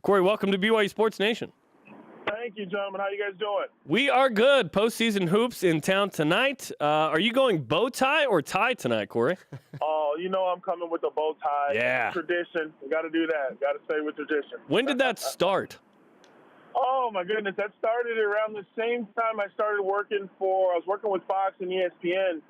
Cory, welcome to BYU Sports Nation. Thank you, gentlemen. How you guys doing? We are good. Postseason hoops in town tonight. Are you going bow tie or tie tonight, Cory? Oh, you know I'm coming with the bow tie. Yeah. Tradition. We got to do that. Got to stay with tradition. When did that start? Oh, my goodness. That started around the same time I started working I was working with Fox and ESPN,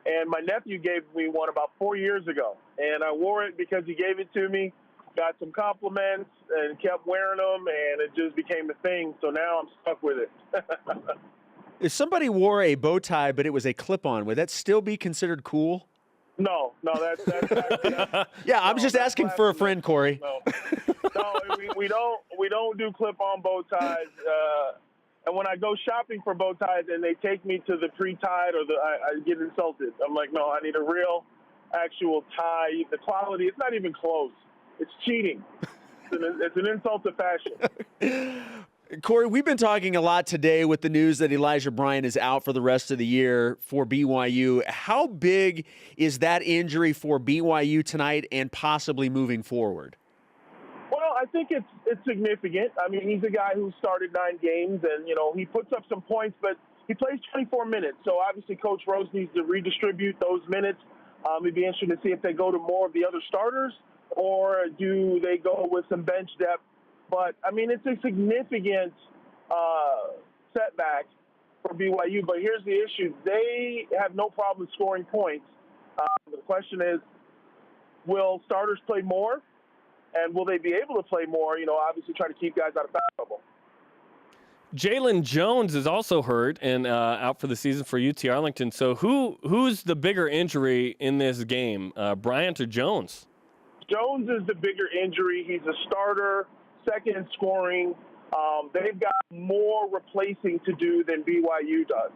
and my nephew gave me one about 4 years ago. And I wore it because he gave it to me, got some compliments, and kept wearing them, and it just became a thing. So now I'm stuck with it. If somebody wore a bow tie but it was a clip-on, would that still be considered cool? No, that's yeah, I'm just asking for a friend, Cory. No, we don't do clip-on bow ties. And when I go shopping for bow ties and they take me to the pre-tied I get insulted. I'm like, no, I need a real, actual tie. The quality, it's not even close. It's cheating. It's an insult to fashion. Cory, we've been talking a lot today with the news that Elijah Bryant is out for the rest of the year for BYU. How big is that injury for BYU tonight and possibly moving forward? Well, I think it's significant. I mean, he's a guy who started 9 games, and, he puts up some points, but he plays 24 minutes. So, obviously, Coach Rose needs to redistribute those minutes. It'd be interesting to see if they go to more of the other starters or do they go with some bench depth. But, I mean, it's a significant setback for BYU. But here's the issue. They have no problem scoring points. The question is, will starters play more? And will they be able to play more, obviously try to keep guys out of foul trouble. Jalen Jones is also hurt and out for the season for UT Arlington. So who's the bigger injury in this game, Bryant or Jones? Jones is the bigger injury. He's a starter, second in scoring. They've got more replacing to do than BYU does.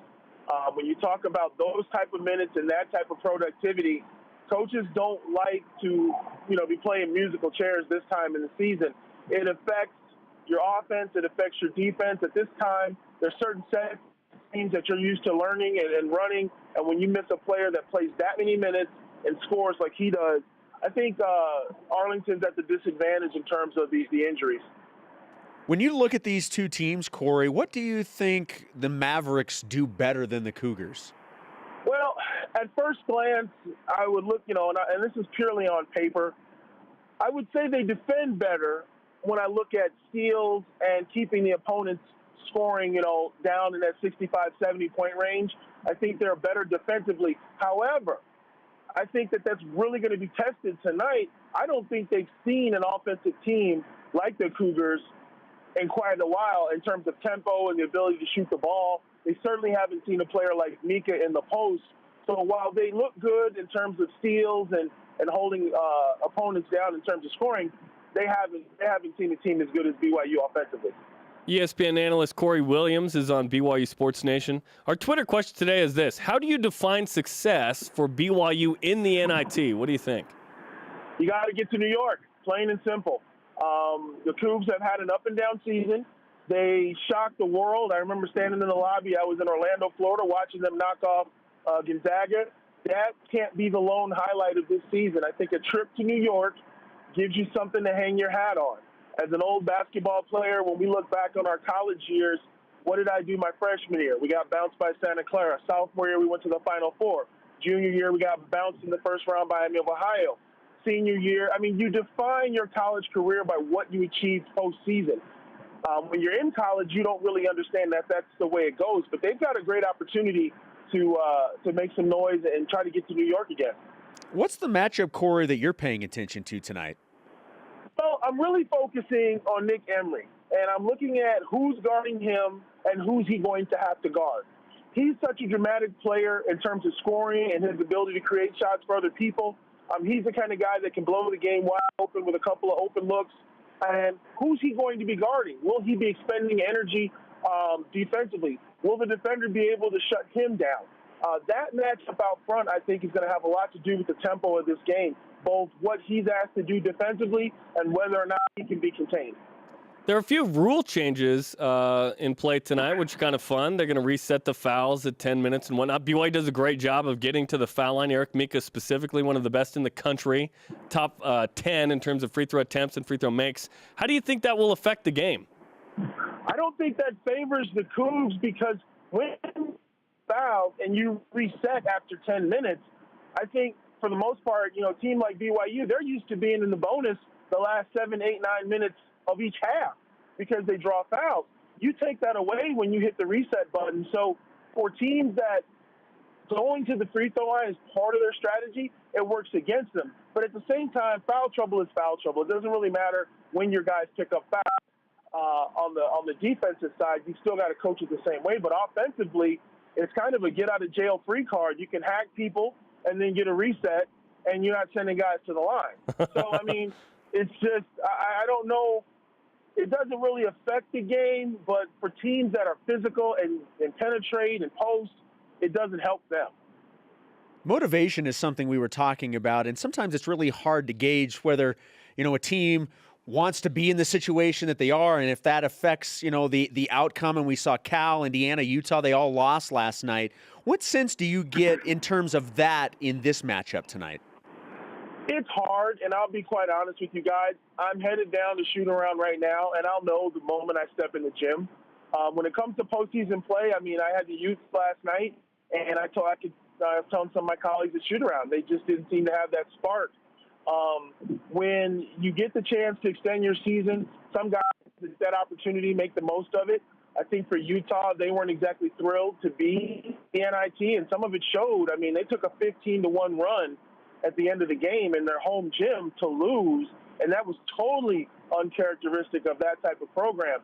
When you talk about those type of minutes and that type of productivity, coaches don't like to, be playing musical chairs this time in the season. It affects your offense. It affects your defense. At this time, there's certain set teams that you're used to learning and running, and when you miss a player that plays that many minutes and scores like he does, I think Arlington's at the disadvantage in terms of the injuries. When you look at these two teams, Cory, what do you think the Mavericks do better than the Cougars? Well, at first glance, I would look, and this is purely on paper, I would say they defend better when I look at steals and keeping the opponents scoring, down in that 65, 70-point range. I think they're better defensively. However, I think that's really going to be tested tonight. I don't think they've seen an offensive team like the Cougars in quite a while in terms of tempo and the ability to shoot the ball. They certainly haven't seen a player like Mika in the post. So while they look good in terms of steals and holding opponents down in terms of scoring, they haven't seen a team as good as BYU offensively. ESPN Analyst Cory Williams is on BYU Sports Nation. Our Twitter question today is this: how do you define success for BYU in the NIT? What do you think? You got to get to New York, plain and simple. The Cougs have had an up-and-down season. They shocked the world. I remember standing in the lobby. I was in Orlando, Florida, watching them knock off Gonzaga. That can't be the lone highlight of this season. I think a trip to New York gives you something to hang your hat on. As an old basketball player, when we look back on our college years, what did I do my freshman year? We got bounced by Santa Clara. Sophomore year, we went to the Final Four. Junior year, we got bounced in the first round by Miami of Ohio. Senior year, you define your college career by what you achieved postseason. When you're in college, you don't really understand that that's the way it goes. But they've got a great opportunity to make some noise and try to get to New York again. What's the matchup, Cory, that you're paying attention to tonight? Well, I'm really focusing on Nick Emery, and I'm looking at who's guarding him and who's he going to have to guard. He's such a dramatic player in terms of scoring and his ability to create shots for other people. He's the kind of guy that can blow the game wide open with a couple of open looks. And who's he going to be guarding? Will he be expending energy defensively? Will the defender be able to shut him down? That matchup out front, I think, is going to have a lot to do with the tempo of this game, both what he's asked to do defensively and whether or not he can be contained. There are a few rule changes in play tonight, which are kind of fun. They're going to reset the fouls at 10 minutes and whatnot. BYU does a great job of getting to the foul line. Eric Mika specifically, one of the best in the country, top 10 in terms of free throw attempts and free throw makes. How do you think that will affect the game? I don't think that favors the Cougs because when you foul and you reset after 10 minutes, I think for the most part, a team like BYU, they're used to being in the bonus the last 7, 8, 9 minutes of each half because they draw fouls. You take that away when you hit the reset button. So for teams that going to the free throw line is part of their strategy, it works against them. But at the same time, foul trouble is foul trouble. It doesn't really matter when your guys pick up fouls. On the defensive side, you still got to coach it the same way. But offensively, it's kind of a get-out-of-jail-free card. You can hack people and then get a reset, and you're not sending guys to the line. So, I mean, it's just I don't know. It doesn't really affect the game, but for teams that are physical and penetrate and post, it doesn't help them. Motivation is something we were talking about, and sometimes it's really hard to gauge whether, a team wants to be in the situation that they are, and if that affects, the outcome. And we saw Cal, Indiana, Utah, they all lost last night. What sense do you get in terms of that in this matchup tonight? It's hard, and I'll be quite honest with you guys. I'm headed down to shoot around right now, and I'll know the moment I step in the gym. When it comes to postseason play, I had the youth last night, and I was telling some of my colleagues at shoot around. They just didn't seem to have that spark. When you get the chance to extend your season, some guys that opportunity make the most of it. I think for Utah, they weren't exactly thrilled to be the NIT, and some of it showed. They took a 15-1 run at the end of the game in their home gym to lose, and that was totally uncharacteristic of that type of program.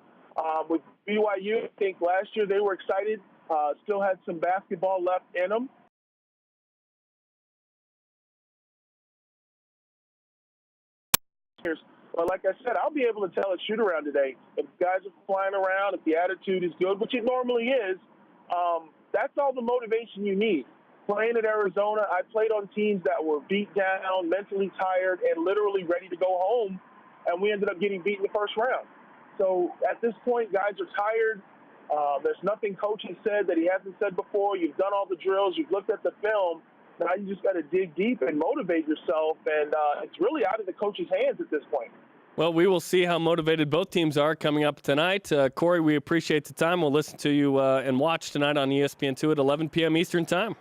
With BYU, I think last year they were excited, still had some basketball left in them. But like I said, I'll be able to tell at shoot-around today if guys are flying around, if the attitude is good, which it normally is, that's all the motivation you need. Playing at Arizona, I played on teams that were beat down, mentally tired, and literally ready to go home, and we ended up getting beat in the first round. So at this point, guys are tired. There's nothing coach has said that he hasn't said before. You've done all the drills. You've looked at the film. Now you just got to dig deep and motivate yourself, and it's really out of the coach's hands at this point. Well, we will see how motivated both teams are coming up tonight. Cory, we appreciate the time. We'll listen to you and watch tonight on ESPN2 at 11 p.m. Eastern Time.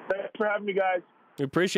Thanks for having me, guys. We appreciate it.